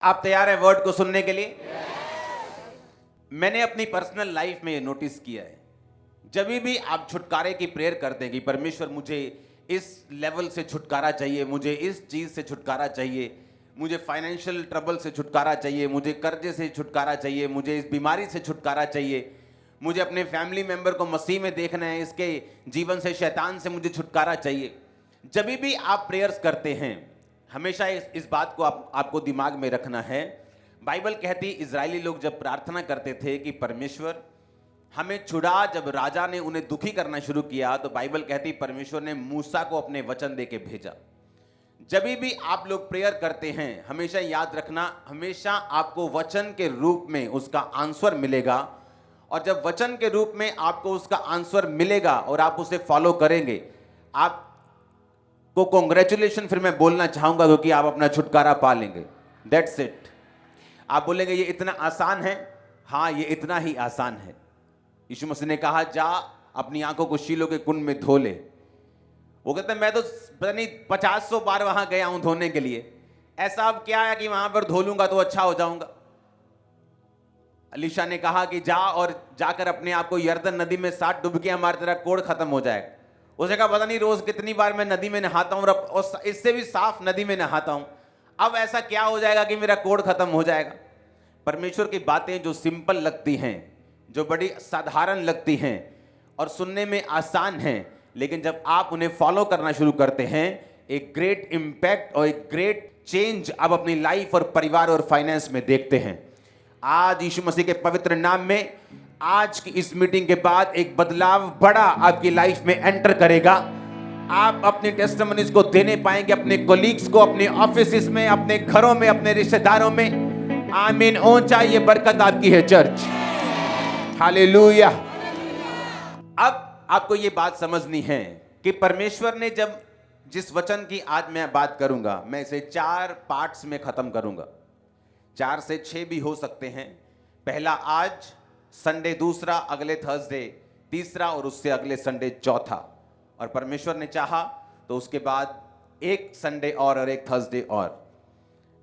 आप तैयार हैं वर्ड को सुनने के लिए? मैंने अपनी पर्सनल लाइफ में ये नोटिस किया है, जब भी आप छुटकारे की प्रेयर करते हैं कि परमेश्वर मुझे इस लेवल से छुटकारा चाहिए, मुझे इस चीज से छुटकारा चाहिए, मुझे फाइनेंशियल ट्रबल से छुटकारा चाहिए, मुझे कर्जे से छुटकारा चाहिए, मुझे इस बीमारी से छुटकारा चाहिए, मुझे अपने फैमिली मेंबर को मसीह में देखना है, इसके जीवन से, शैतान से मुझे छुटकारा चाहिए। जब भी आप प्रेयर्स करते हैं, हमेशा इस बात को आपको दिमाग में रखना है। बाइबल कहती है इजरायली लोग जब प्रार्थना करते थे कि परमेश्वर हमें छुड़ा, जब राजा ने उन्हें दुखी करना शुरू किया तो बाइबल कहती परमेश्वर ने मूसा को अपने वचन देके भेजा। जब भी आप लोग प्रेयर करते हैं, हमेशा याद रखना, हमेशा आपको वचन के रूप में उसका आंसर मिलेगा, और जब वचन के रूप में आपको उसका आंसर मिलेगा और आप उसे फॉलो करेंगे, आपको कॉन्ग्रेचुलेशन फिर मैं बोलना चाहूंगा क्योंकि आप अपना छुटकारा पा लेंगे। That's it. आप बोलेंगे ये इतना आसान है? हाँ, ये इतना ही आसान है। यीशु मसीह ने कहा जा अपनी आंखों को शीलो के कुंड में धो ले। वो कहते हैं मैं तो पता नहीं 50-100 बार वहां गया हूं धोने के लिए, ऐसा अब क्या है कि वहां पर धो लूंगा तो अच्छा हो जाऊंगा। अलीशा ने कहा कि जा और जाकर अपने आप को यर्दन नदी में 7 डुबकियां मार, तेरा कोढ़ खत्म हो जाएगा। उसने कहा पता नहीं रोज कितनी बार मैं नदी में नहाता हूं और इससे भी साफ नदी में नहाता हूं, अब ऐसा क्या हो जाएगा कि मेरा कोढ़ खत्म हो जाएगा। परमेश्वर की बातें जो सिंपल लगती हैं, जो बड़ी साधारण लगती हैं और सुनने में आसान हैं, लेकिन जब आप उन्हें फॉलो करना शुरू करते हैं, एक ग्रेट इंपैक्ट और एक ग्रेट चेंज आप अपनी लाइफ और परिवार और फाइनेंस में देखते हैं। आज यीशु मसीह के पवित्र नाम में, आज की इस मीटिंग के बाद एक बदलाव बड़ा आपकी लाइफ में एंटर करेगा। आप अपने टेस्टिमनीज को देने पाएंगे अपने कोलीग्स को, अपने ऑफिस में, अपने घरों में, अपने रिश्तेदारों में। आमीन। ऊंचा ये बरकत आपकी है चर्च। हालेलुया। अब आपको ये बात समझनी है कि परमेश्वर ने जब जिस वचन की आज मैं बात करूंगा, मैं इसे 4 पार्ट्स में खत्म करूंगा। 4 से 6 भी हो सकते हैं। पहला आज संडे, दूसरा अगले थर्सडे, तीसरा और उससे अगले संडे चौथा, और परमेश्वर ने चाहा तो उसके बाद एक संडे और एक थर्सडे और।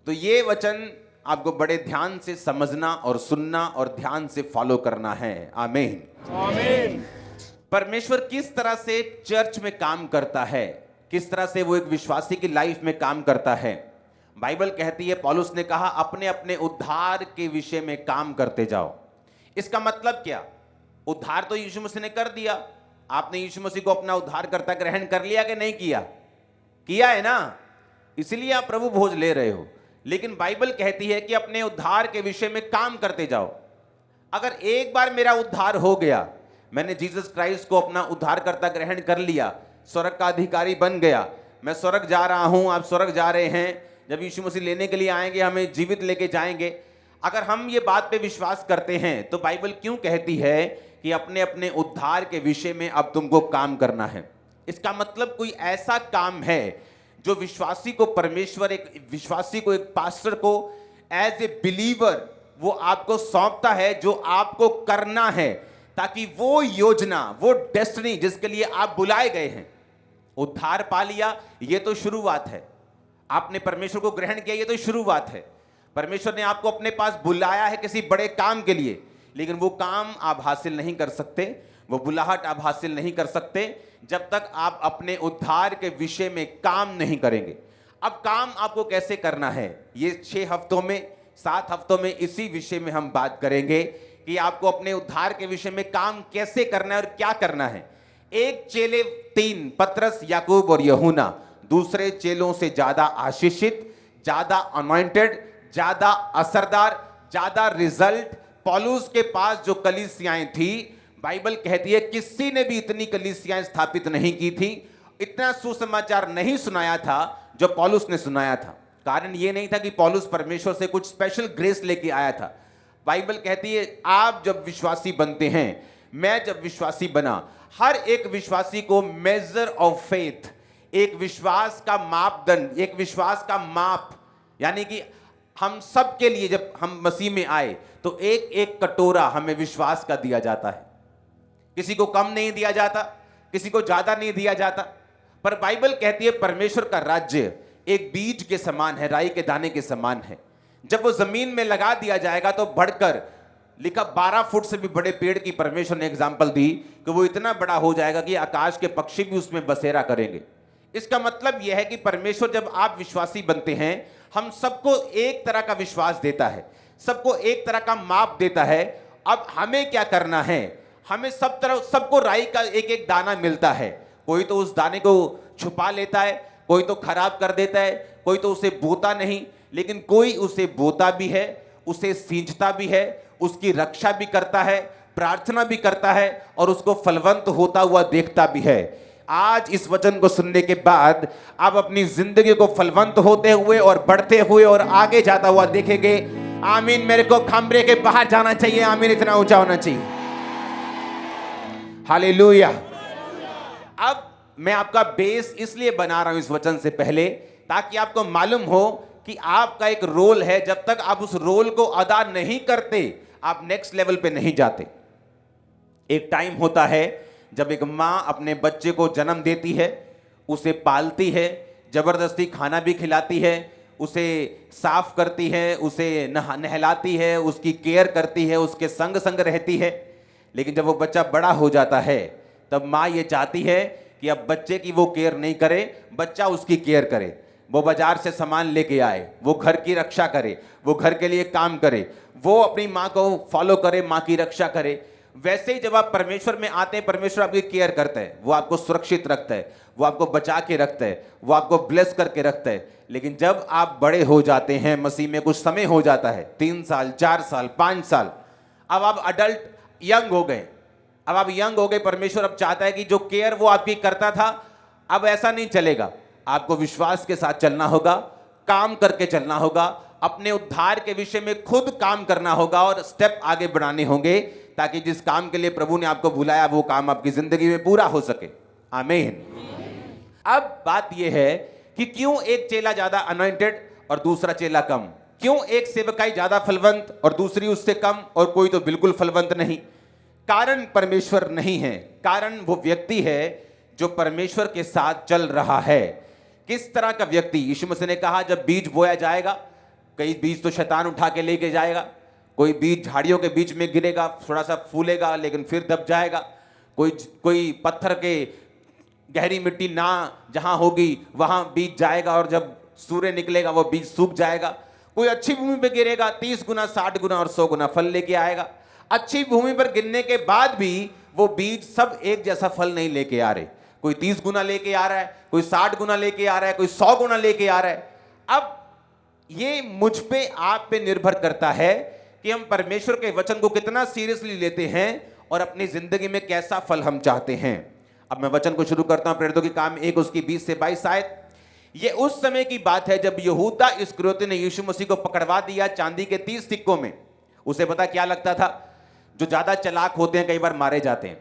तो ये वचन आपको बड़े ध्यान से समझना और सुनना और ध्यान से फॉलो करना है। आमीन, आमीन। परमेश्वर किस तरह से चर्च में काम करता है, किस तरह से वो एक विश्वासी की लाइफ में काम करता है। बाइबल कहती है, पौलुस ने कहा अपने अपने उद्धार के विषय में काम करते जाओ। इसका मतलब क्या? उद्धार तो यीशु मसीह ने कर दिया। आपने यीशु मसीह को अपना उद्धारकर्ता ग्रहण कर लिया कि नहीं किया? किया है ना, इसलिए आप प्रभु भोज ले रहे हो। लेकिन बाइबल कहती है कि अपने उद्धार के विषय में काम करते जाओ। अगर एक बार मेरा उद्धार हो गया, मैंने जीसस क्राइस्ट को अपना उद्धारकर्ता ग्रहण कर लिया, स्वर्ग का अधिकारी बन गया, मैं स्वर्ग जा रहा हूं, आप स्वर्ग जा रहे हैं, जब यीशु मसीह लेने के लिए आएंगे हमें जीवित लेके जाएंगे। अगर हम ये बात पे विश्वास करते हैं तो बाइबल क्यों कहती है कि अपने अपने उद्धार के विषय में अब तुमको काम करना है? इसका मतलब कोई ऐसा काम है जो विश्वासी को परमेश्वर, एक विश्वासी को, एक पास्टर को एज ए बिलीवर वो आपको सौंपता है, जो आपको करना है, ताकि वो योजना, वो डेस्टिनी जिसके लिए आप बुलाए गए हैं, उद्धार पा लिया, ये तो शुरुआत है। आपने परमेश्वर को ग्रहण किया, ये तो शुरुआत है। परमेश्वर ने आपको अपने पास बुलाया है किसी बड़े काम के लिए, लेकिन वो काम आप हासिल नहीं कर सकते, वो बुलाहट आप हासिल नहीं कर सकते जब तक आप अपने उद्धार के विषय में काम नहीं करेंगे। अब काम आपको कैसे करना है, ये 6 हफ्तों में, 7 हफ्तों में इसी विषय में हम बात करेंगे कि आपको अपने उद्धार के विषय में काम कैसे करना है और क्या करना है। एक चेले 3, पतरस, याकूब और यूहन्ना, दूसरे चेलों से ज्यादा आशीषित, ज्यादा अनॉइंटेड, ज्यादा असरदार, ज्यादा रिजल्ट पौलुस के पास जो कलीसियाएं थी, बाइबल कहती है किसी ने भी इतनी कलीसियाएं स्थापित नहीं की थी, इतना सुसमाचार नहीं सुनाया था जो पौलुस ने सुनाया था। कारण ये नहीं था कि पौलुस परमेश्वर से कुछ स्पेशल ग्रेस लेके आया था। बाइबल कहती है आप जब विश्वासी बनते हैं, मैं जब विश्वासी बना, हर एक विश्वासी को मेजर ऑफ फेथ, एक विश्वास का मापदंड, एक विश्वास का माप, यानी कि हम सब के लिए जब हम मसीह में आए तो एक एक कटोरा हमें विश्वास का दिया जाता है। किसी को कम नहीं दिया जाता, किसी को ज्यादा नहीं दिया जाता। पर बाइबल कहती है परमेश्वर का राज्य एक बीज के समान है, राई के दाने के समान है। जब वो जमीन में लगा दिया जाएगा तो बढ़कर, लिखा 12 फुट से भी बड़े पेड़ की परमेश्वर ने एग्जाम्पल दी कि वो इतना बड़ा हो जाएगा कि आकाश के पक्षी भी उसमें बसेरा करेंगे। इसका मतलब यह है कि परमेश्वर जब आप विश्वासी बनते हैं, हम सबको एक तरह का विश्वास देता है, सबको एक तरह का माप देता है। अब हमें क्या करना है, हमें सबको राई का एक एक दाना मिलता है। कोई तो उस दाने को छुपा लेता है, कोई तो खराब कर देता है, कोई तो उसे बोता नहीं, लेकिन कोई उसे बोता भी है, उसे सींचता भी है, उसकी रक्षा भी करता है, प्रार्थना भी करता है और उसको फलवंत होता हुआ देखता भी है। आज इस वचन को सुनने के बाद आप अपनी जिंदगी को फलवंत होते हुए और बढ़ते हुए और आगे जाता हुआ देखेंगे। आमीन। मेरे को खंबरे के बाहर जाना चाहिए, आमीन, इतना ऊंचा होना चाहिए। हालेलुया। अब मैं आपका बेस इसलिए बना रहा हूं इस वचन से पहले, ताकि आपको मालूम हो कि आपका एक रोल है। जब तक आप उस रोल को अदा नहीं करते, आप नेक्स्ट लेवल पे नहीं जाते। एक टाइम होता है जब एक मां अपने बच्चे को जन्म देती है, उसे पालती है, जबरदस्ती खाना भी खिलाती है, उसे साफ करती है, उसे नहलाती है, उसकी केयर करती है, उसके संग संग रहती है। लेकिन जब वो बच्चा बड़ा हो जाता है, तब माँ ये चाहती है कि अब बच्चे की वो केयर नहीं करे, बच्चा उसकी केयर करे। वो बाजार से सामान लेके आए, वो घर की रक्षा करे, वो घर के लिए काम करे, वो अपनी माँ को फॉलो करे, माँ की रक्षा करे। वैसे ही जब आप परमेश्वर में आते हैं, परमेश्वर आपकी केयर करता है, वो आपको सुरक्षित रखता है, वो आपको बचा के रखता है, वो आपको ब्लेस करके रखता है। लेकिन जब आप बड़े हो जाते हैं, मसीह में कुछ समय हो जाता है, 3 साल, 4 साल, 5 साल, अब आप अडल्ट यंग हो गए, अब आप यंग हो गए। परमेश्वर अब चाहता है कि जो केयर वो आपकी करता था, अब ऐसा नहीं चलेगा। आपको विश्वास के साथ चलना होगा, काम करके चलना होगा, अपने उद्धार के विषय में खुद काम करना होगा और स्टेप आगे बढ़ाने होंगे, ताकि जिस काम के लिए प्रभु ने आपको बुलाया वो काम आपकी जिंदगी में पूरा हो सके। आमीन। अब बात यह है कि क्यों एक चेला ज्यादा अनॉइंटेड और दूसरा चेला कम? क्यों एक सेवकाई ज्यादा फलवंत और दूसरी उससे कम, और कोई तो बिल्कुल फलवंत नहीं? कारण परमेश्वर नहीं है, कारण वो व्यक्ति है जो परमेश्वर के साथ चल रहा है। किस तरह का व्यक्ति? यीशु मसीह ने कहा जब बीज बोया जाएगा, कई बीज तो शैतान उठा के लेके जाएगा, कोई बीज झाड़ियों के बीच में गिरेगा, थोड़ा सा फूलेगा लेकिन फिर दब जाएगा, कोई पत्थर के गहरी मिट्टी ना जहां होगी वहां बीज जाएगा और जब सूर्य निकलेगा वो बीज सूख जाएगा। कोई अच्छी भूमि पे गिरेगा, 30 गुना, 60 गुना और 100 गुना फल लेके आएगा। अच्छी भूमि पर गिरने के बाद भी वो बीज सब एक जैसा फल नहीं लेके आ रहे, कोई 30 गुना लेके आ रहा है, कोई 60 गुना लेके आ रहा है, कोई 100 गुना लेके आ रहा है। अब ये मुझ पे, आप पे निर्भर करता है कि हम परमेश्वर के वचन को कितना सीरियसली लेते हैं और अपनी जिंदगी में कैसा फल हम चाहते हैं। अब मैं वचन को शुरू करता हूं, प्रेरितों के काम 1 उसकी 20 से 22 आयत। ये उस समय की बात है जब यहूदा इस्करियोती ने यीशु मसीह को पकड़वा दिया चांदी के 30 सिक्कों में। उसे पता क्या लगता था? जो ज्यादा चालाक होते हैं कई बार मारे जाते हैं।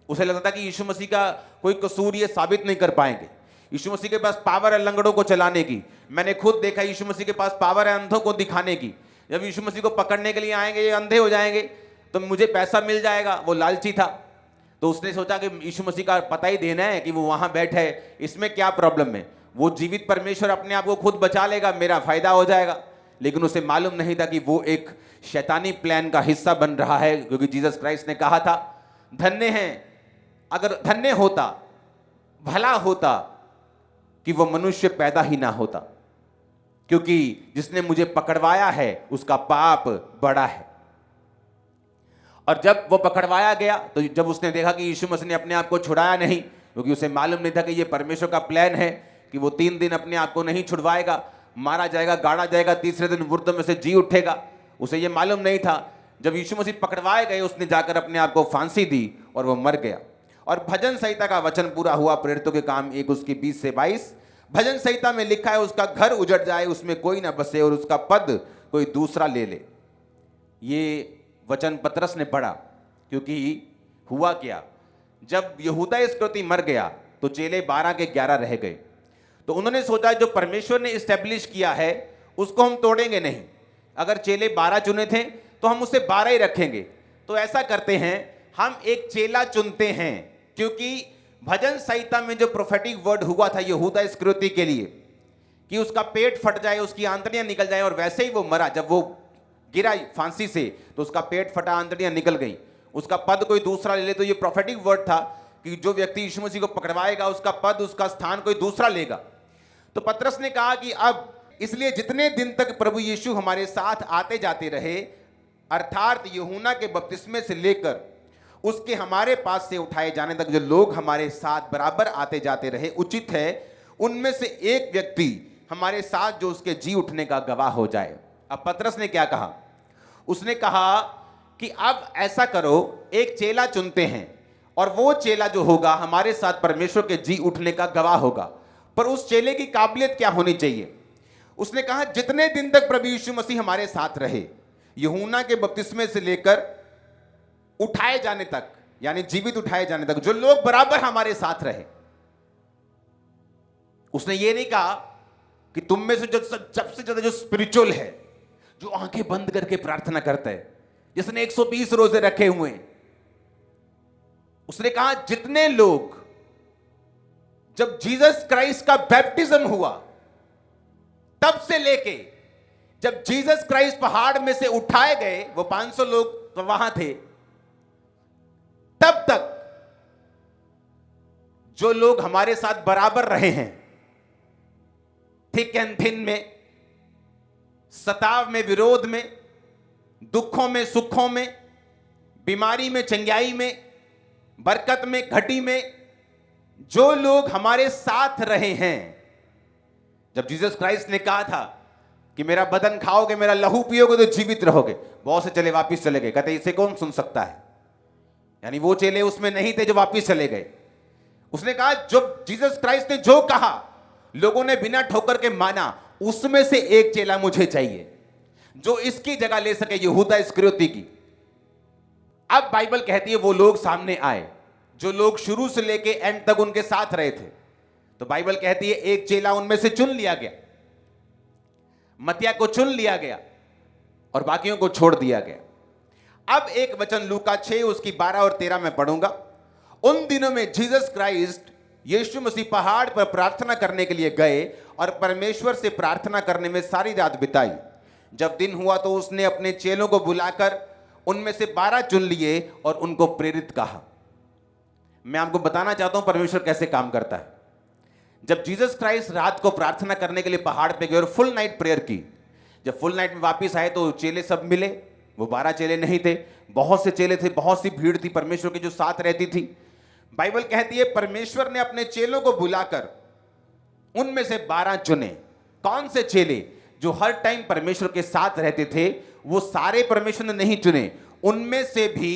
उसे लगता था कि यीशु मसीह का कोई कसूर ये साबित नहीं कर पाएंगे। यीशु मसीह के पास पावर है लंगड़ों को चलाने की। मैंने खुद देखा यीशु मसीह के पास पावर है अंधों को दिखाने की। जब यीशु मसीह को पकड़ने के लिए आएंगे, ये अंधे हो जाएंगे तो मुझे पैसा मिल जाएगा। वो लालची था, तो उसने सोचा कि यीशु मसीह का पता ही देना है कि वो वहां बैठे है, इसमें क्या प्रॉब्लम है, वो जीवित परमेश्वर अपने आप को खुद बचा लेगा, मेरा फायदा हो जाएगा। लेकिन उसे मालूम नहीं था कि वो एक शैतानी प्लान का हिस्सा बन रहा है, क्योंकि जीसस क्राइस्ट ने कहा था, धन्य है, अगर धन्य होता, भला होता कि वो मनुष्य पैदा ही ना होता, क्योंकि जिसने मुझे पकड़वाया है उसका पाप बड़ा है। और जब वो पकड़वाया गया तो जब उसने देखा कि यीशु मसीह ने अपने आप को छुड़ाया नहीं, क्योंकि उसे मालूम नहीं था कि ये परमेश्वर का प्लान है कि वो 3 दिन अपने आप को नहीं छुड़वाएगा, मारा जाएगा, गाड़ा जाएगा, तीसरे दिन मुर्दों में से जी उठेगा। उसे ये मालूम नहीं था। जब यीशु मसीह पकड़वाए गए, उसने जाकर अपने आप को फांसी दी और वो मर गया। और भजन संहिता का वचन पूरा हुआ, प्रेरितों के काम 1 उसकी 20 से 22। भजन संहिता में लिखा है, उसका घर उजड़ जाए, उसमें कोई ना बसे, और उसका पद कोई दूसरा ले ले। ये वचन पतरस ने पढ़ा, क्योंकि हुआ क्या, जब यहूदा इस्करियोती मर गया तो चेले 12 के 11 रह गए। तो उन्होंने सोचा जो परमेश्वर ने इस्टेब्लिश किया है उसको हम तोड़ेंगे नहीं। अगर चेले 12 चुने थे तो हम उसे 12 ही रखेंगे। तो ऐसा करते हैं, हम एक चेला चुनते हैं, क्योंकि भजन संहिता में जो प्रोफेटिक वर्ड हुआ था यहूदा इस्करियोती के लिए कि उसका पेट फट जाए, उसकी आंतड़ियां निकल जाए, और वैसे ही वो मरा। जब वो गिरा फांसी से तो उसका पेट फटा, आंतड़ियां निकल गई। उसका पद कोई दूसरा ले ले, तो ये प्रोफेटिक वर्ड था कि जो व्यक्ति यीशु मसीह को पकड़वाएगा उसका पद, उसका स्थान कोई दूसरा लेगा। तो पतरस ने कहा कि अब इसलिए जितने दिन तक प्रभु यीशु हमारे साथ आते जाते रहे, अर्थात यूहन्ना के बपतिस्मे से लेकर उसके हमारे पास से उठाए जाने तक जो लोग हमारे साथ बराबर आते जाते रहे, उचित है उनमें से एक व्यक्ति हमारे साथ जो उसके जी उठने का गवाह हो जाए। अब पतरस ने क्या कहा? उसने कहा कि अब ऐसा करो, एक चेला चुनते हैं और वो चेला जो होगा हमारे साथ परमेश्वर के जी उठने का गवाह होगा। पर उस चेले की काबिलियत क्या होनी चाहिए? उसने कहा जितने दिन तक प्रभु यीशु मसीह हमारे साथ रहे, यूहन्ना के बपतिस्मे से लेकर उठाए जाने तक, यानी जीवित उठाए जाने तक, जो लोग बराबर हमारे साथ रहे। उसने ये नहीं कहा कि तुम में से जो सबसे ज्यादा जो स्पिरिचुअल है, जो आंखें बंद करके प्रार्थना करता है, जिसने 120 रोजे रखे हुए हैं, उसने कहा जितने लोग जब जीसस क्राइस्ट का बैप्टिज्म हुआ तब से लेके जब जीसस क्राइस्ट पहाड़ में से उठाए गए, वो 500 लोग तो वहां थे, तब तक जो लोग हमारे साथ बराबर रहे हैं, थिक एंड थिन में, सताव में, विरोध में, दुखों में, सुखों में, बीमारी में, चंगाई में, बरकत में, घटी में, जो लोग हमारे साथ रहे हैं। जब जीसस क्राइस्ट ने कहा था कि मेरा बदन खाओगे, मेरा लहू पियोगे तो जीवित रहोगे, बहुत से चेले वापिस चले गए। कहते इसे कौन सुन सकता है? यानी वो चेले उसमें नहीं थे जो वापिस चले गए। उसने कहा जब जीसस क्राइस्ट ने जो कहा लोगों ने बिना ठोकर के माना, उसमें से एक चेला मुझे चाहिए जो इसकी जगह ले सके, यहूदा इस्करियोती की। अब बाइबल कहती है वो लोग सामने आए जो लोग शुरू से लेके एंड तक उनके साथ रहे थे। तो बाइबल कहती है एक चेला उनमें से चुन लिया गया, मत्तिया को चुन लिया गया और बाकियों को छोड़ दिया गया। अब एक वचन लूका 6 उसकी 12 और 13 में पढ़ूंगा। उन दिनों में जीसस क्राइस्ट यीशु मसीह पहाड़ पर प्रार्थना करने के लिए गए और परमेश्वर से प्रार्थना करने में सारी रात बिताई। जब दिन हुआ तो उसने अपने चेलों को बुलाकर उनमें से 12 चुन लिए और उनको प्रेरित कहा। मैं आपको बताना चाहता हूं परमेश्वर कैसे काम करता है। जब जीसस क्राइस्ट रात को प्रार्थना करने के लिए पहाड़ पे गए और फुल नाइट प्रेयर की, जब फुल नाइट में वापिस आए तो चेले सब मिले। वो 12 चेले नहीं थे, बहुत से चेले थे, बहुत सी भीड़ थी परमेश्वर की जो साथ रहती थी। बाइबल कहती है परमेश्वर ने अपने चेलों को बुलाकर उनमें से 12 चुने। कौन से चेले? जो हर टाइम परमेश्वर के साथ रहते थे। वो सारे परमेश्वर ने नहीं चुने, उनमें से भी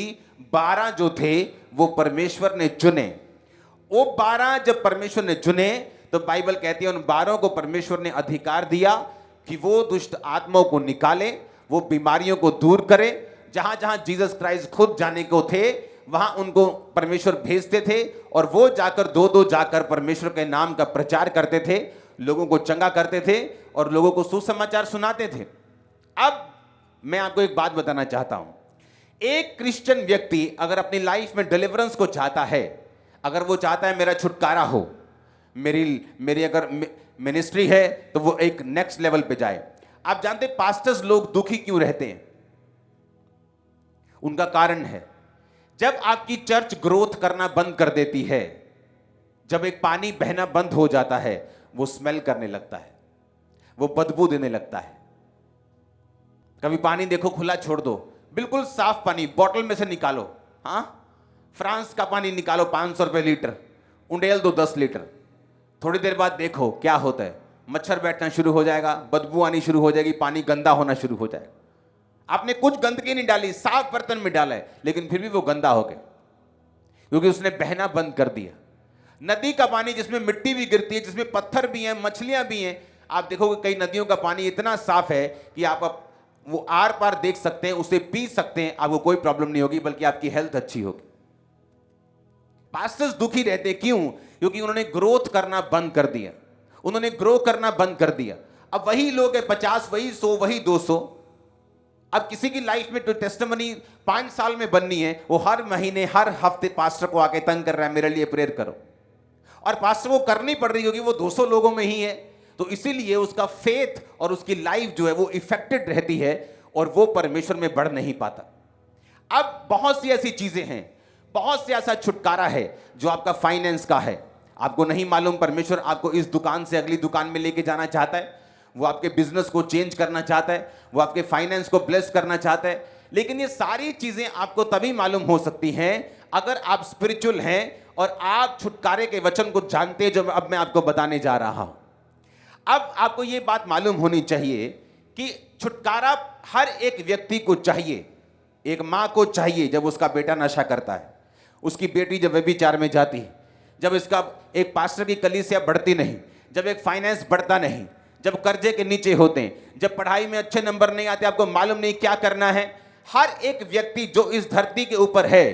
12 जो थे वो परमेश्वर ने चुने। वो 12 जब परमेश्वर ने चुने तो बाइबल कहती है उन 12 को परमेश्वर ने अधिकार दिया कि वो दुष्ट आत्माओं को निकाले, वो बीमारियों को दूर करे। जहां जहां जीसस क्राइस्ट खुद जाने को थे वहां उनको परमेश्वर भेजते थे और वो जाकर दो जाकर परमेश्वर के नाम का प्रचार करते थे, लोगों को चंगा करते थे और लोगों को सुसमाचार सुनाते थे। अब मैं आपको एक बात बताना चाहता हूं। एक क्रिश्चियन व्यक्ति अगर अपनी लाइफ में डिलीवरेंस को चाहता है, अगर वो चाहता है मेरा छुटकारा हो, मेरी अगर मिनिस्ट्री है तो वो एक नेक्स्ट लेवल पे जाए। आप जानते पास्टर्स लोग दुखी क्यों रहते हैं? उनका कारण है, जब आपकी चर्च ग्रोथ करना बंद कर देती है, जब एक पानी बहना बंद हो जाता है, वो स्मेल करने लगता है, वो बदबू देने लगता है। कभी पानी देखो खुला छोड़ दो, बिल्कुल साफ पानी बॉटल में से निकालो, हाँ फ्रांस का पानी निकालो 500 रुपए लीटर, उंडेल दो 10 लीटर, थोड़ी देर बाद देखो क्या होता है, मच्छर बैठना शुरू हो जाएगा, बदबू आनी शुरू हो जाएगी, पानी गंदा होना शुरू हो जाएगा। आपने कुछ गंदगी नहीं डाली, साफ बर्तन में डाला है, लेकिन फिर भी वो गंदा हो गया क्योंकि उसने बहना बंद कर दिया। नदी का पानी जिसमें मिट्टी भी गिरती है, जिसमें पत्थर भी हैं, मछलियां भी हैं, आप देखोगे कई नदियों का पानी इतना साफ है कि आप वो आर पार देख सकते हैं, उसे पी सकते हैं, आपको कोई प्रॉब्लम नहीं होगी, बल्कि आपकी हेल्थ अच्छी होगी। पास्टर्स दुखी रहते क्यों? क्योंकि उन्होंने ग्रोथ करना बंद कर दिया, उन्होंने ग्रो करना बंद कर दिया। अब वही लोग हैं 50, वही 100, वही 200। अब किसी की लाइफ में तो टेस्टिमनी 5 साल में बननी है, वो हर महीने हर हफ्ते पास्टर को आके तंग कर रहा है मेरे लिए प्रेयर करो, और पास्टर को करनी पड़ रही होगी वो 200 लोगों में ही है, तो इसीलिए उसका फेथ और उसकी लाइफ जो है वो इफेक्टेड रहती है और वो परमेश्वर में बढ़ नहीं पाता। अब बहुत सी ऐसी चीजें हैं, बहुत से ऐसा छुटकारा है जो आपका फाइनेंस का है, आपको नहीं मालूम परमेश्वर आपको इस दुकान से अगली दुकान में लेके जाना चाहता है, वो आपके बिजनेस को चेंज करना चाहता है, वो आपके फाइनेंस को ब्लेस करना चाहता है। लेकिन ये सारी चीजें आपको तभी मालूम हो सकती हैं अगर आप स्पिरिचुअल हैं और आप छुटकारे के वचन को जानते हैं, जो अब मैं आपको बताने जा रहा हूं। अब आपको ये बात मालूम होनी चाहिए कि छुटकारा हर एक व्यक्ति को चाहिए। एक मां को चाहिए जब उसका बेटा नशा करता है, उसकी बेटी जब व्यभिचार में जाती है, जब इसका एक पास्टर की कलीसिया बढ़ती नहीं, जब एक फाइनेंस बढ़ता नहीं, जब कर्जे के नीचे होते हैं, जब पढ़ाई में अच्छे नंबर नहीं आते, आपको मालूम नहीं क्या करना है। हर एक व्यक्ति जो इस धरती के ऊपर है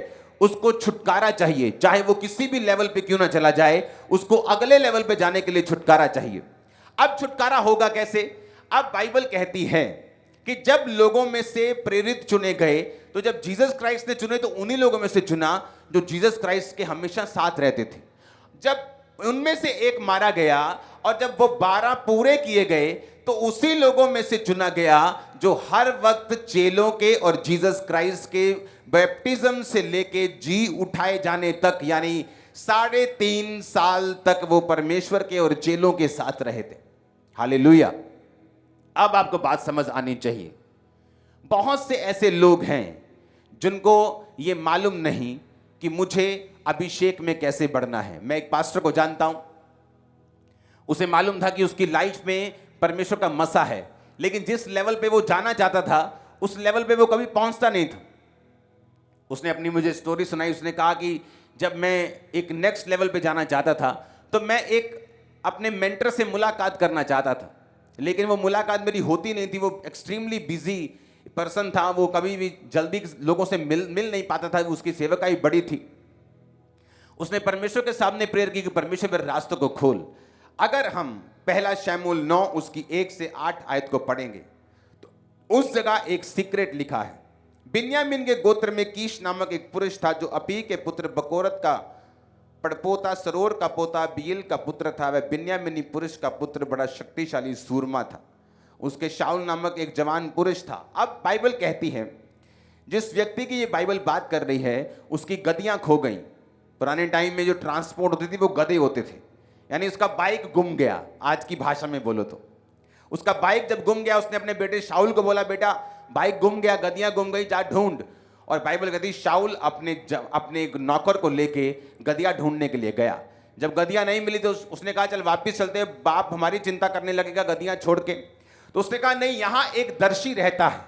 उसको छुटकारा चाहिए, चाहे वो किसी भी लेवल पे क्यों ना चला जाए, उसको अगले लेवल पे जाने के लिए छुटकारा चाहिए। अब छुटकारा होगा कैसे? अब बाइबल कहती है कि जब लोगों में से प्रेरित चुने गए, तो जब जीसस क्राइस्ट ने चुने तो उन्हीं लोगों में से चुना जो जीसस क्राइस्ट के हमेशा साथ रहते थे। जब उनमें से एक मारा गया और जब वो 12 पूरे किए गए तो उसी लोगों में से चुना गया जो हर वक्त चेलों के और जीसस क्राइस्ट के बैप्टिज्म से लेके जी उठाए जाने तक, यानी 3.5 साल तक वो परमेश्वर के और चेलों के साथ रहे थे। हालेलुया। अब आपको बात समझ आनी चाहिए। बहुत से ऐसे लोग हैं जिनको ये मालूम नहीं कि मुझे अभिषेक में कैसे बढ़ना है। मैं एक पास्टर को जानता हूं, उसे मालूम था कि उसकी लाइफ में परमेश्वर का मसा है, लेकिन जिस लेवल पे वो जाना चाहता था उस लेवल पे वो कभी पहुंचता नहीं था। उसने अपनी मुझे स्टोरी सुनाई। उसने कहा कि जब मैं एक नेक्स्ट लेवल पे जाना चाहता था तो मैं एक अपने मेंटर से मुलाकात करना चाहता था, लेकिन वो मुलाकात मेरी होती नहीं थी। वो एक्सट्रीमली बिजी पर्सन था, वो कभी भी जल्दी लोगों से मिल नहीं पाता था, उसकी सेवकाई बड़ी थी। उसने परमेश्वर के सामने प्रेयर की कि परमेश्वर मेरे रास्तों को खोल। अगर हम पहला शमूएल 9 उसकी 1 से 8 आयत को पढ़ेंगे तो उस जगह एक सीक्रेट लिखा है। बिन्यामीन के गोत्र में कीश नामक एक पुरुष था जो अपी के पुत्र बकोरत का पड़पोता, सरोर का पोता बीएल का पुत्र था। वह बिन्यामीनी पुरुष का पुत्र बड़ा शक्तिशाली सूरमा था। उसके शाऊल नामक एक जवान पुरुष था। अब बाइबल कहती है जिस व्यक्ति की ये बाइबल बात कर रही है उसकी गदियां खो गई। पुराने टाइम में जो ट्रांसपोर्ट होती थी वो गधे होते थे, यानी उसका बाइक गुम गया। आज की भाषा में बोलो तो उसका बाइक जब गुम गया, उसने अपने बेटे शाऊल को बोला, बेटा बाइक गुम गया, गदियां गुम गई, जा ढूंढ। और बाइबल कहती शाऊल अपने एक नौकर को लेके गदिया ढूंढने के लिए गया। जब गदिया नहीं मिली तो उसने कहा चल वापिस चलते हैं, बाप हमारी चिंता करने लगेगा गदियां छोड़ के। तो उसने कहा नहीं, यहाँ एक दर्शी रहता है,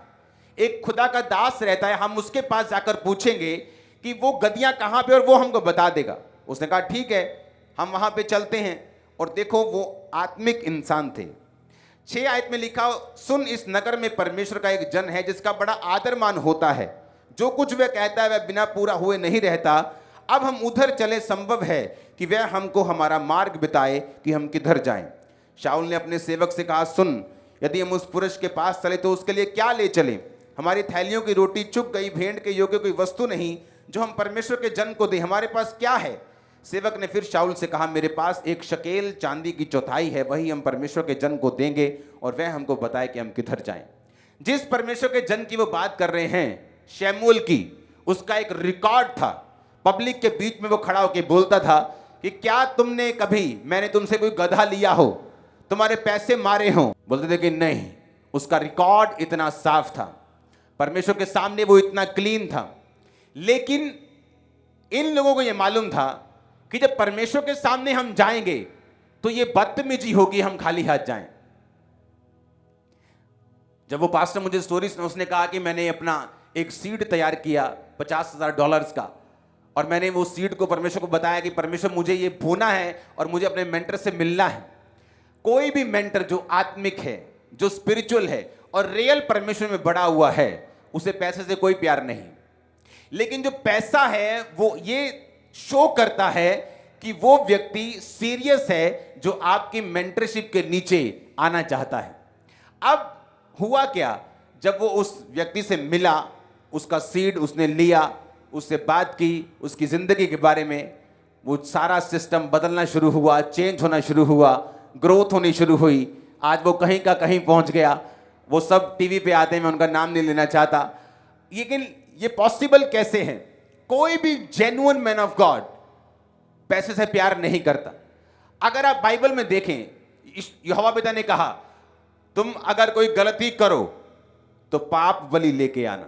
एक खुदा का दास रहता है, हम उसके पास जाकर पूछेंगे कि वो गदियां कहाँ पे और वो हमको बता देगा। उसने कहा ठीक है, हम वहां पे चलते हैं। और देखो वो आत्मिक इंसान थे। 6 आयत में लिखा, सुन इस नगर में परमेश्वर का एक जन है जिसका बड़ा आदर मान होता है, जो कुछ वह कहता है वह बिना पूरा हुए नहीं रहता। अब हम उधर चले, संभव है कि वह हमको हमारा मार्ग बताए कि हम किधर जाएं। शाऊल ने अपने सेवक से कहा, सुन, यदि हम उस पुरुष के पास चले तो उसके लिए क्या ले चलें? हमारी थैलियों की रोटी चुक गई, भेंट के योग्य कोई वस्तु नहीं जो हम परमेश्वर के जन को दें, हमारे पास क्या है? सेवक ने फिर शाऊल से कहा, मेरे पास 1 शकेल चांदी की चौथाई है, वही हम परमेश्वर के जन को देंगे और वह हमको बताए कि हम किधर जाएं। जिस परमेश्वर के जन की वो बात कर रहे हैं, शमूएल की, उसका एक रिकॉर्ड था। पब्लिक के बीच में वो खड़ा होकर बोलता था कि क्या तुमने कभी, मैंने तुमसे कोई गधा लिया हो, तुम्हारे पैसे मारे हो? बोलते थे कि नहीं। उसका रिकॉर्ड इतना साफ था, परमेश्वर के सामने वो इतना क्लीन था। लेकिन इन लोगों को ये मालूम था कि जब परमेश्वर के सामने हम जाएंगे तो ये बदतमीजी होगी हम खाली हाथ जाएं। जब वो पास्टर मुझे स्टोरी सुना, उसने कहा कि मैंने अपना एक सीड तैयार किया $50,000 का, और मैंने वो सीड को परमेश्वर को बताया कि परमेश्वर मुझे ये बोना है और मुझे अपने मेंटर से मिलना है। कोई भी मेंटर जो आत्मिक है, जो स्पिरिचुअल है और रियल परमेश्वर में बड़ा हुआ है, उसे पैसे से कोई प्यार नहीं। लेकिन जो पैसा है वो ये शो करता है कि वो व्यक्ति सीरियस है जो आपकी मेंटरशिप के नीचे आना चाहता है। अब हुआ क्या, जब वो उस व्यक्ति से मिला, उसका सीड उसने लिया, उससे बात की, उसकी जिंदगी के बारे में, वो सारा सिस्टम बदलना शुरू हुआ, चेंज होना शुरू हुआ। ग्रोथ होनी शुरू हुई, आज वो कहीं का कहीं पहुंच गया। वो सब टीवी पे आते हैं, मैं उनका नाम नहीं लेना चाहता, लेकिन ये पॉसिबल कैसे है? कोई भी जेन्युइन मैन ऑफ गॉड पैसे से प्यार नहीं करता। अगर आप बाइबल में देखें, यहोवा पिता ने कहा तुम अगर कोई गलती करो तो पाप बलि लेके आना।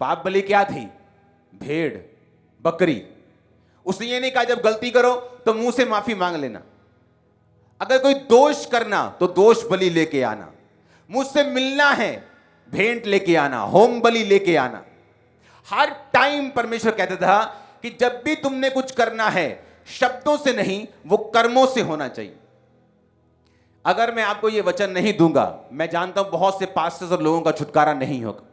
पाप बलि क्या थी? भेड़, बकरी। उसने ये नहीं कहा जब गलती करो तो मुंह से माफी मांग लेना। अगर कोई दोष करना तो दोष बलि लेके आना। मुझसे मिलना है, भेंट लेके आना, होम बलि लेके आना। हर टाइम परमेश्वर कहता था कि जब भी तुमने कुछ करना है, शब्दों से नहीं, वो कर्मों से होना चाहिए। अगर मैं आपको ये वचन नहीं दूंगा, मैं जानता हूं बहुत से पास्टर्स और लोगों का छुटकारा नहीं होगा।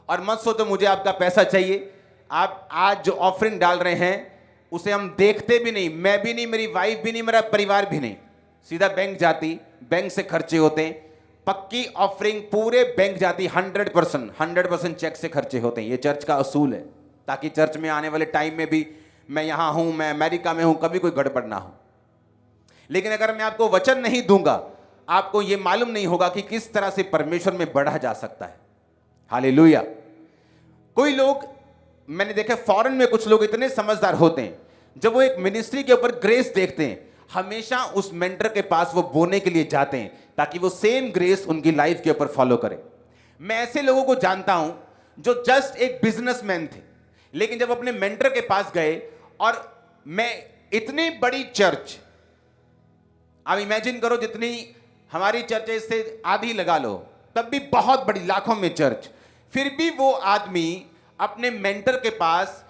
और मत सोचो मुझे आपका पैसा चाहिए। आप आज जो ऑफरिंग डाल रहे हैं उसे हम देखते भी नहीं, मैं भी नहीं, मेरी वाइफ भी नहीं, मेरा परिवार भी नहीं। सीधा बैंक जाती, बैंक से खर्चे होते हैं। पक्की ऑफरिंग पूरे बैंक जाती, 100% चेक से खर्चे होते हैं। ये चर्च का असूल है, ताकि चर्च में आने वाले टाइम में भी मैं यहां हूं, मैं अमेरिका में हूं, कभी कोई गड़बड़ ना हो। लेकिन अगर मैं आपको वचन नहीं दूंगा, आपको यह मालूम नहीं होगा कि किस तरह से परमेश्वर में बढ़ा जा सकता है। हालेलुया। कोई लोग, मैंने देखा फॉरेन में कुछ लोग इतने समझदार होते हैं, जब वो एक मिनिस्ट्री के ऊपर ग्रेस देखते हैं, हमेशा उस मेंटर के पास वो बोने के लिए जाते हैं, ताकि वो सेम ग्रेस उनकी लाइफ के ऊपर फॉलो करे। मैं ऐसे लोगों को जानता हूं जो जस्ट एक बिजनेसमैन थे, लेकिन जब अपने मेंटर के पास गए, और मैं इतनी बड़ी चर्च, आप इमेजिन करो जितनी हमारी चर्च है इससे आधी लगा लो, तब भी बहुत बड़ी, लाखों में चर्च, फिर भी वो आदमी अपने मेंटर के पास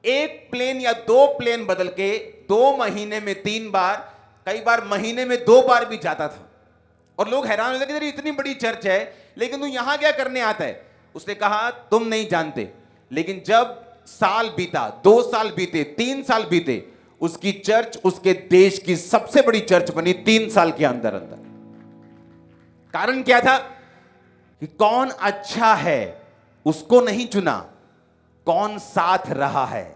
एक प्लेन या 2 प्लेन बदल के 2 महीने में 3 बार, कई बार महीने में 2 बार भी जाता था। और लोग हैरान होते कि इतनी बड़ी चर्च है, लेकिन तू यहां क्या करने आता है? उसने कहा तुम नहीं जानते, लेकिन जब साल बीता, 2 साल बीते, 3 साल बीते, उसकी चर्च उसके देश की सबसे बड़ी चर्च बनी 3 साल के अंदर अंदर। कारण क्या था? कि कौन अच्छा है उसको नहीं चुना, कौन साथ रहा है।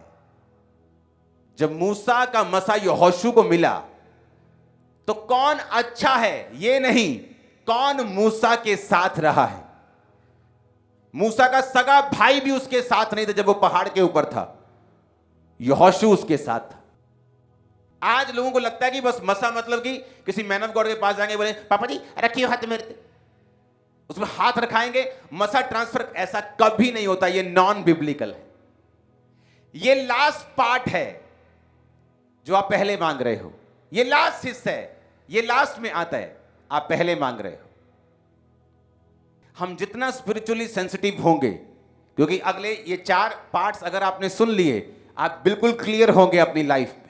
जब मूसा का मसा यहोशू को मिला, तो कौन अच्छा है ये नहीं, कौन मूसा के साथ रहा है। मूसा का सगा भाई भी उसके साथ नहीं था जब वो पहाड़ के ऊपर था, यहोशू उसके साथ था। आज लोगों को लगता है कि बस मसा मतलब कि किसी मैन ऑफ गॉड के पास जाएंगे, बोले पापा जी रखिए हाथ मेरे पे, उसमें हाथ रखाएंगे, मसा ट्रांसफर। ऐसा कभी नहीं होता, ये नॉन बिब्लिकल है। ये लास्ट पार्ट है जो आप पहले मांग रहे हो, ये लास्ट हिस्सा है, ये लास्ट में आता है, आप पहले मांग रहे हो। हम जितना स्पिरिचुअली सेंसिटिव होंगे, क्योंकि अगले ये 4 पार्ट्स अगर आपने सुन लिए, आप बिल्कुल क्लियर होंगे अपनी लाइफ में।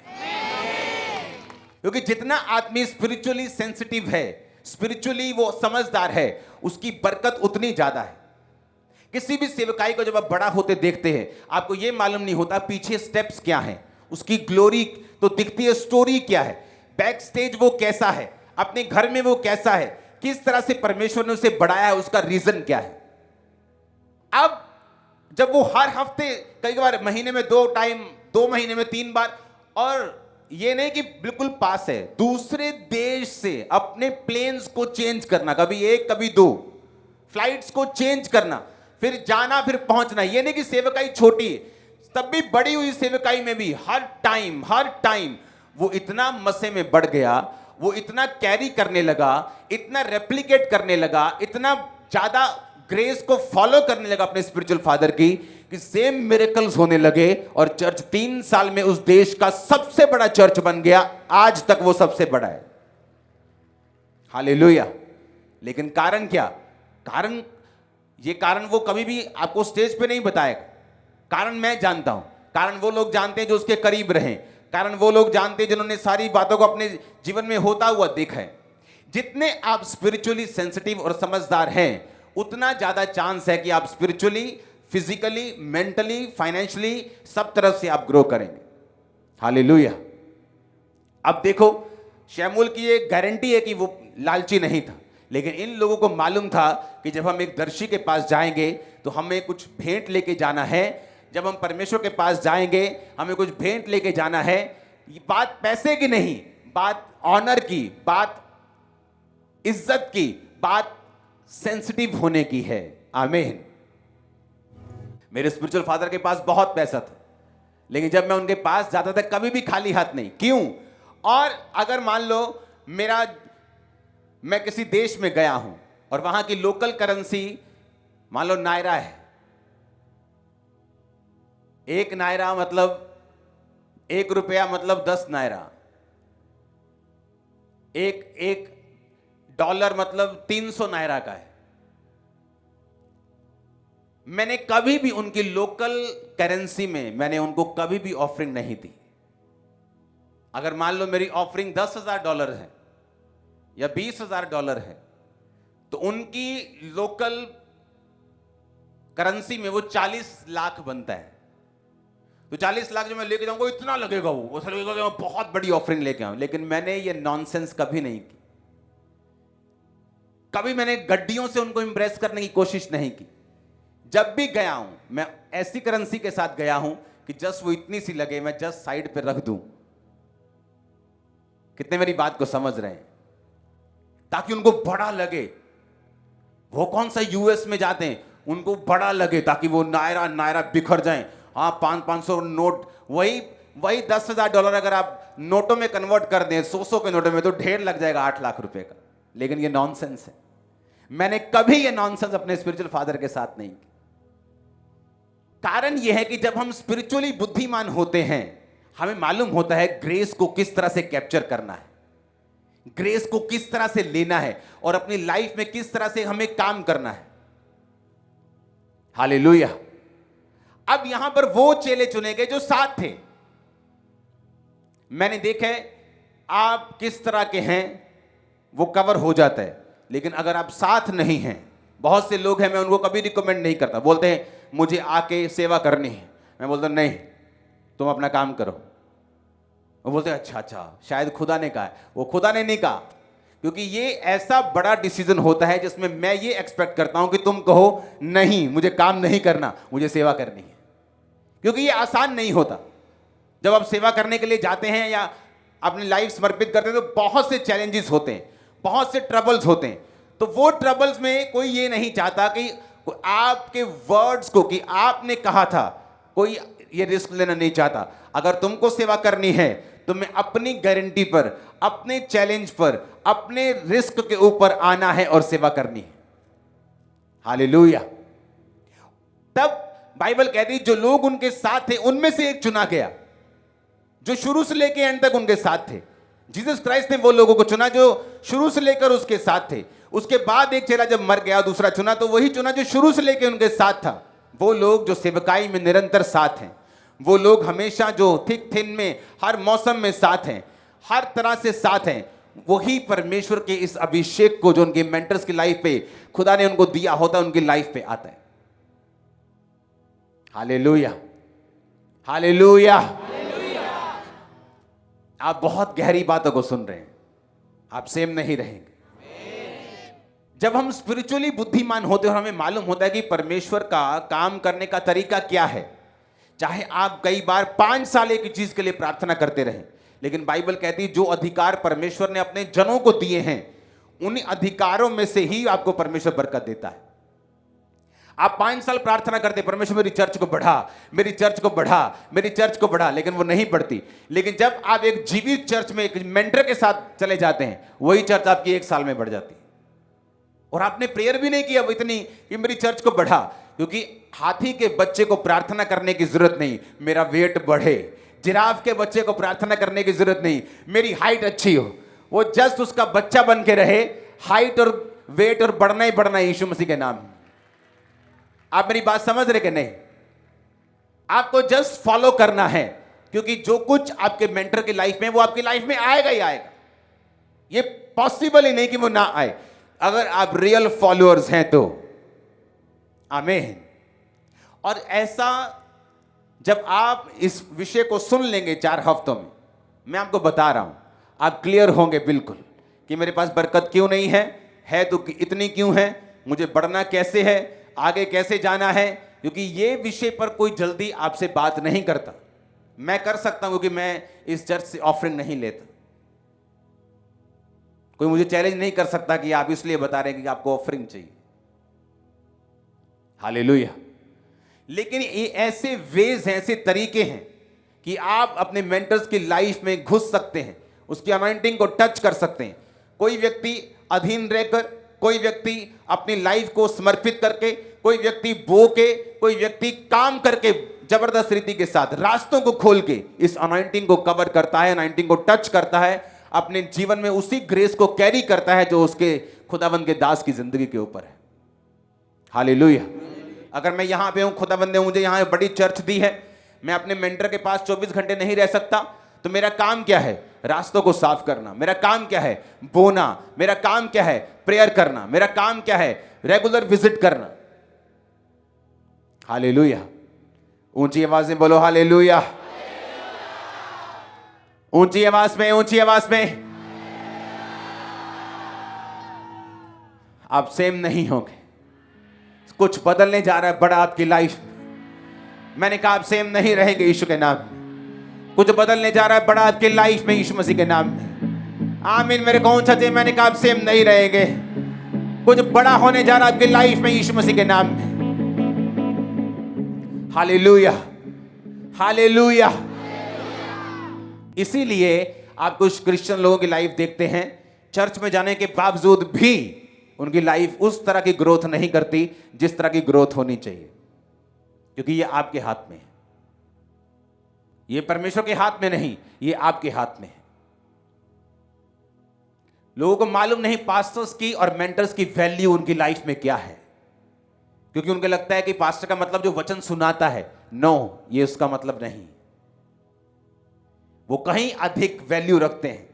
क्योंकि जितना आदमी स्पिरिचुअली सेंसिटिव है, स्पिरिचुअली वो समझदार है, उसकी बरकत उतनी ज्यादा है। किसी भी सेवकाई को जब आप बड़ा होते देखते हैं, आपको यह मालूम नहीं होता पीछे स्टेप्स क्या हैं, उसकी ग्लोरी तो दिखती है, स्टोरी क्या है, बैक स्टेज वो कैसा है, अपने घर में वो कैसा है, किस तरह से परमेश्वर ने उसे बढ़ाया है, उसका रीजन क्या है। अब जब वो हर हफ्ते, कई बार महीने में 2 टाइम, 2 महीने में 3 बार, और ये नहीं कि बिल्कुल पास है, दूसरे देश से अपने प्लेन्स को चेंज करना, कभी 1 कभी 2 फ्लाइट्स को चेंज करना, फिर जाना फिर पहुंचना। ये नहीं कि सेवकाई छोटी है, तब भी बड़ी हुई सेवकाई में भी हर टाइम वो इतना मसे में बढ़ गया, वो इतना कैरी करने लगा, इतना रेप्लिकेट करने लगा, इतना ज्यादा ग्रेस को फॉलो करने लगा अपने स्पिरिचुअल फादर की, कि सेम मिरेकल्स होने लगे, और चर्च 3 साल में उस देश का सबसे बड़ा चर्च बन गया। आज तक वो सबसे बड़ा है। हालेलुया। लेकिन कारण क्या? कारण वो कभी भी आपको स्टेज पे नहीं बताएगा। कारण मैं जानता हूं, कारण वो लोग जानते हैं जो उसके करीब रहे, कारण वो लोग जानते हैं जिन्होंने सारी बातों को अपने जीवन में होता हुआ देखा है। जितने आप स्पिरिचुअली सेंसिटिव और समझदार हैं, उतना ज्यादा चांस है कि आप स्पिरिचुअली, फिजिकली, मेंटली, फाइनेंशियली, सब तरफ से आप ग्रो करेंगे। हालेलुया। अब देखो, शमूएल की एक गारंटी है कि वो लालची नहीं था, लेकिन इन लोगों को मालूम था कि जब हम एक दर्शी के पास जाएंगे तो हमें कुछ भेंट लेके जाना है। जब हम परमेश्वर के पास जाएंगे, हमें कुछ भेंट लेके जाना है। ये बात पैसे की नहीं, बात ऑनर की, बात इज्जत की, बात सेंसिटिव होने की है। आमीन। मेरे स्पिरिचुअल फादर के पास बहुत पैसा था, लेकिन जब मैं उनके पास जाता था कभी भी खाली हाथ नहीं। क्यों? और अगर मान लो मैं किसी देश में गया हूं और वहां की लोकल करेंसी मान लो नायरा है, एक नायरा मतलब ₹1 मतलब 10 नायरा, एक डॉलर मतलब 300 नायरा का है। मैंने कभी भी उनकी लोकल करेंसी में मैंने उनको कभी भी ऑफरिंग नहीं दी। अगर मान लो मेरी ऑफरिंग $10,000 है या $20,000 है, तो उनकी लोकल करेंसी में वो 40 लाख बनता है। तो 40 लाख जो मैं लेके जाऊंगा इतना लगेगा, वो लगेगा कि मैं बहुत बड़ी ऑफरिंग लेके आऊं। लेकिन मैंने ये नॉनसेंस कभी नहीं की। कभी मैंने गड्डियों से उनको इंप्रेस करने की कोशिश नहीं की। जब भी गया हूं मैं ऐसी करेंसी के साथ गया हूं कि जस्ट वो इतनी सी लगे, मैं जस्ट साइड पे रख दूं। कितने मेरी बात को समझ रहे हैं? ताकि उनको बड़ा लगे। वो कौन सा यूएस में जाते हैं, उनको बड़ा लगे ताकि वो नायरा नायरा बिखर जाएं। हाँ, 500 नोट, वही $10,000 अगर आप नोटों में कन्वर्ट कर दें, 100 के नोटों में, तो ढेर लग जाएगा 8 लाख रुपए का। लेकिन ये नॉनसेंस है। मैंने कभी ये नॉनसेंस अपने स्पिरिचुअल फादर के साथ नहीं किया। कारण यह है कि जब हम स्पिरिचुअली बुद्धिमान होते हैं, हमें मालूम होता है ग्रेस को किस तरह से कैप्चर करना है, ग्रेस को किस तरह से लेना है और अपनी लाइफ में किस तरह से हमें काम करना है। हालेलुया। अब यहां पर वो चेले चुने गए जो साथ थे। मैंने देखा है आप किस तरह के हैं वो कवर हो जाता है, लेकिन अगर आप साथ नहीं हैं, बहुत से लोग हैं, मैं उनको कभी रिकमेंड नहीं करता। बोलते हैं मुझे आके सेवा करनी है, मैं बोलता नहीं, तुम अपना काम करो। वो बोलते हैं अच्छा, शायद खुदा ने कहा है। वो खुदा ने नहीं कहा, क्योंकि ये ऐसा बड़ा डिसीजन होता है जिसमें मैं ये एक्सपेक्ट करता हूं कि तुम कहो नहीं, मुझे काम नहीं करना, मुझे सेवा करनी है। क्योंकि ये आसान नहीं होता। जब आप सेवा करने के लिए जाते हैं या अपनी लाइफ समर्पित करते हैं, तो बहुत से चैलेंजेस होते हैं, बहुत से ट्रबल्स होते हैं। तो वो ट्रबल्स में कोई ये नहीं चाहता कि आपके वर्ड्स को, कि आपने कहा था, कोई ये रिस्क लेना नहीं चाहता। अगर तुमको सेवा करनी है तो मैं अपनी गारंटी पर, अपने चैलेंज पर, अपने रिस्क के ऊपर आना है और सेवा करनी है। हालेलुया। तब बाइबल कहती जो लोग उनके साथ थे उनमें से एक चुना गया, जो शुरू से लेकर एंड तक उनके साथ थे। जीसस क्राइस्ट ने वो लोगों को चुना जो शुरू से लेकर उसके साथ थे। उसके बाद एक चेला जब मर गया, दूसरा चुना, तो वही चुना जो शुरू से लेकर उनके साथ था। वो लोग जो सेवकाई में निरंतर साथ हैं, वो लोग हमेशा जो थिक थिन में, हर मौसम में साथ हैं, हर तरह से साथ हैं, वही परमेश्वर के इस अभिषेक को जो उनके मेंटर्स की लाइफ पे खुदा ने उनको दिया होता है, उनकी लाइफ पे आता है। Hallelujah, hallelujah. आप बहुत गहरी बातों को सुन रहे हैं, आप सेम नहीं रहेंगे। जब हम स्पिरिचुअली बुद्धिमान होते हैं और हमें मालूम होता है कि परमेश्वर का काम करने का तरीका क्या है, चाहे आप कई बार 5 साल एक चीज के लिए प्रार्थना करते रहें, लेकिन बाइबल कहती है जो अधिकार परमेश्वर ने अपने जनों को दिए हैं, उन अधिकारों में से ही आपको परमेश्वर बरकत देता है। आप 5 साल प्रार्थना करते, परमेश्वर मेरी चर्च को बढ़ा, मेरी चर्च को बढ़ा, मेरी चर्च को बढ़ा, लेकिन वो नहीं बढ़ती। लेकिन जब आप एक जीवित चर्च में एक मेंटर के साथ चले जाते हैं, वही चर्च आपकी 1 साल में बढ़ जाती है। और आपने प्रेयर भी नहीं किया इतनी कि मेरी चर्च को बढ़ा, क्योंकि हाथी के बच्चे को प्रार्थना करने की जरूरत नहीं, मेरा वेट बढ़े। जिराफ के बच्चे को प्रार्थना करने की जरूरत नहीं, मेरी हाइट अच्छी हो। वो जस्ट उसका बच्चा बन के रहे, हाइट और वेट और बढ़ना ही बढ़ना है यीशु मसीह के नाम में। आप मेरी बात समझ रहे कि नहीं? आपको जस्ट फॉलो करना है, क्योंकि जो कुछ आपके मेंटर की लाइफ में, वो आपकी लाइफ में आएगा ही आएगा। ये पॉसिबल ही नहीं कि वो ना आए, अगर आप रियल फॉलोअर्स हैं तो। आमीन। और ऐसा जब आप इस विषय को सुन लेंगे 4 हफ्तों में, मैं आपको बता रहा हूं, आप क्लियर होंगे बिल्कुल कि मेरे पास बरकत क्यों नहीं है तो इतनी क्यों है, मुझे बढ़ना कैसे है, आगे कैसे जाना है। क्योंकि ये विषय पर कोई जल्दी आपसे बात नहीं करता। मैं कर सकता हूं क्योंकि मैं इस चर्च से ऑफरिंग नहीं लेता। कोई मुझे चैलेंज नहीं कर सकता कि आप इसलिए बता रहे हैं कि आपको ऑफरिंग चाहिए। हालेलुया। लेकिन ये ऐसे वेज हैं, ऐसे तरीके हैं कि आप अपने मेंटर्स की लाइफ में घुस सकते हैं, उसकी अनॉइंटिंग को टच कर सकते हैं। कोई व्यक्ति अधीन रहकर, कोई व्यक्ति अपनी लाइफ को समर्पित करके, कोई व्यक्ति बो के, कोई व्यक्ति काम करके जबरदस्त रीति के साथ रास्तों को खोल के इस अनॉइंटिंग को कवर करता है, अनॉइंटिंग को टच करता है, अपने जीवन में उसी ग्रेस को कैरी करता है जो उसके खुदाबंद के दास की जिंदगी के ऊपर है। हालेलुया। अगर मैं यहां पे हूं, खुदाबंद ने मुझे यहां बड़ी चर्च दी है, मैं अपने मेंटर के पास 24 घंटे नहीं रह सकता, तो मेरा काम क्या है? रास्तों को साफ करना। मेरा काम क्या है? बोना। मेरा काम क्या है? प्रेयर करना। मेरा काम क्या है? रेगुलर विजिट करना। हालेलुया। ऊंची आवाज में बोलो हालेलुया। ऊंची आवाज में, ऊंची आवाज में। आप सेम नहीं होंगे, कुछ बदलने जा रहा है बड़ा आपकी लाइफ में। मैंने कहा आप सेम नहीं रहेंगे यीशु के नाम में। कुछ बदलने जा रहा है बड़ा आपकी लाइफ में यीशु मसीह के नाम में। आमीन। मेरे कौन सा? मैंने कहा आप सेम नहीं रहेंगे। कुछ बड़ा होने जा रहा है आपकी लाइफ में यीशु मसीह के नाम में। Hallelujah, hallelujah. इसीलिए आप कुछ क्रिश्चियन लोगों की लाइफ देखते हैं, चर्च में जाने के बावजूद भी उनकी लाइफ उस तरह की ग्रोथ नहीं करती जिस तरह की ग्रोथ होनी चाहिए, क्योंकि ये आपके हाथ में है। ये परमेश्वर के हाथ में नहीं, ये आपके हाथ में है। लोगों को मालूम नहीं पास्टर्स की और मेंटर्स की वैल्यू उनकी लाइफ में क्या है, क्योंकि उनको लगता है कि पास्टर का मतलब जो वचन सुनाता है। नो, ये उसका मतलब नहीं। वो कहीं अधिक वैल्यू रखते हैं।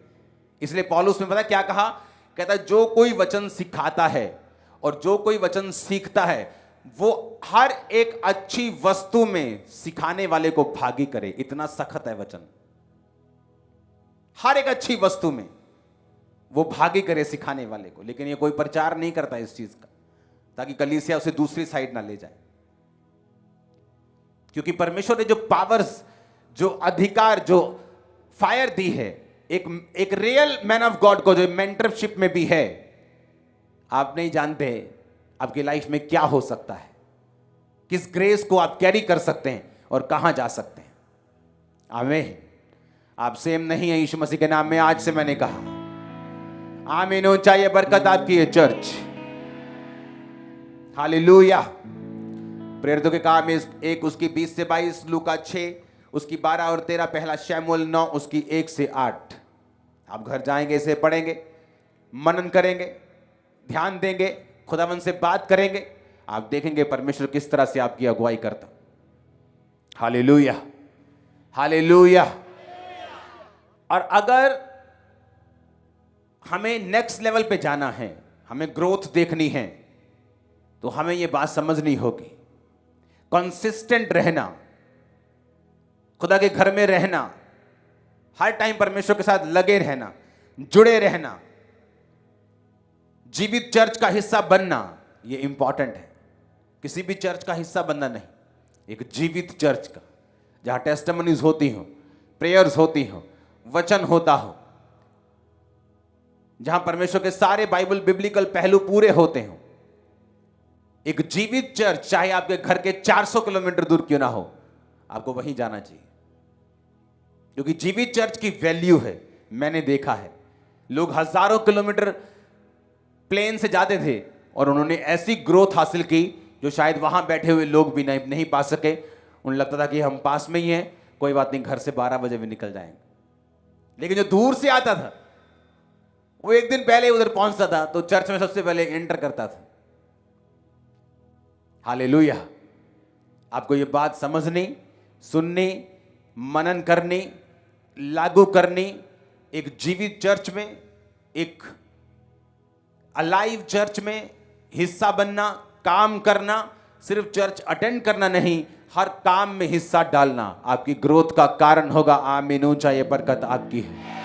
इसलिए पौलुस ने पता क्या कहा? कहता है जो कोई वचन सिखाता है और जो कोई वचन सीखता है वो हर एक अच्छी वस्तु में सिखाने वाले को भागी करे। इतना सख्त है वचन। हर एक अच्छी वस्तु में वो भागी करे सिखाने वाले को। लेकिन ये कोई प्रचार नहीं करता इस चीज का, ताकि कलीसिया उसे दूसरी साइड ना ले जाए। क्योंकि परमेश्वर ने जो पावर्स, जो अधिकार, जो फायर दी है एक रियल मैन ऑफ गॉड को, जो मेंटरशिप में भी है, आप नहीं जानते आपकी लाइफ में क्या हो सकता है, किस ग्रेस को आप कैरी कर सकते हैं और कहां जा सकते हैं। आमीन। आप सेम नहीं है यीशु मसीह के नाम में। आज से मैंने कहा आमीन हो। चाहिए बरकत आपकी है चर्च। हालेलुया। प्रेरितों के काम एक उसकी 20 से 22, लूका 6 उसकी 12 और 13, पहला शमूएल 9 उसकी 1 से 8। आप घर जाएंगे, इसे पढ़ेंगे, मनन करेंगे, ध्यान देंगे, खुदावंद से बात करेंगे, आप देखेंगे परमेश्वर किस तरह से आपकी अगुवाई करता। Hallelujah, hallelujah. और अगर हमें नेक्स्ट लेवल पे जाना है, हमें ग्रोथ देखनी है, तो हमें यह बात समझनी होगी, कंसिस्टेंट रहना, खुदा के घर में रहना, हर टाइम परमेश्वर के साथ लगे रहना, जुड़े रहना, जीवित चर्च का हिस्सा बनना, यह इंपॉर्टेंट है। किसी भी चर्च का हिस्सा बनना नहीं, एक जीवित चर्च का, जहां टेस्टिमनीज होती हो, प्रेयर्स होती हो, वचन होता हो, जहां परमेश्वर के सारे बाइबल बिब्लिकल पहलू पूरे होते हो। एक जीवित चर्च, चाहे आपके घर के 400 किलोमीटर दूर क्यों ना हो, आपको वहीं जाना चाहिए, क्योंकि जीवित चर्च की वैल्यू है। मैंने देखा है लोग हजारों किलोमीटर प्लेन से जाते थे और उन्होंने ऐसी ग्रोथ हासिल की जो शायद वहां बैठे हुए लोग भी नहीं पा सके। उन्हें लगता था कि हम पास में ही हैं, कोई बात नहीं, घर से 12 बजे भी निकल जाएंगे। लेकिन जो दूर से आता था वो एक दिन पहले उधर पहुंचता था तो चर्च में सबसे पहले एंटर करता था। हालेलुया। आपको ये बात समझनी, सुननी, मनन करनी, लागू करनी, एक जीवित चर्च में, एक अलाइव चर्च में हिस्सा बनना, काम करना, सिर्फ चर्च अटेंड करना नहीं, हर काम में हिस्सा डालना आपकी ग्रोथ का कारण होगा। आमीन। ऊंचा ये बरकत आपकी है।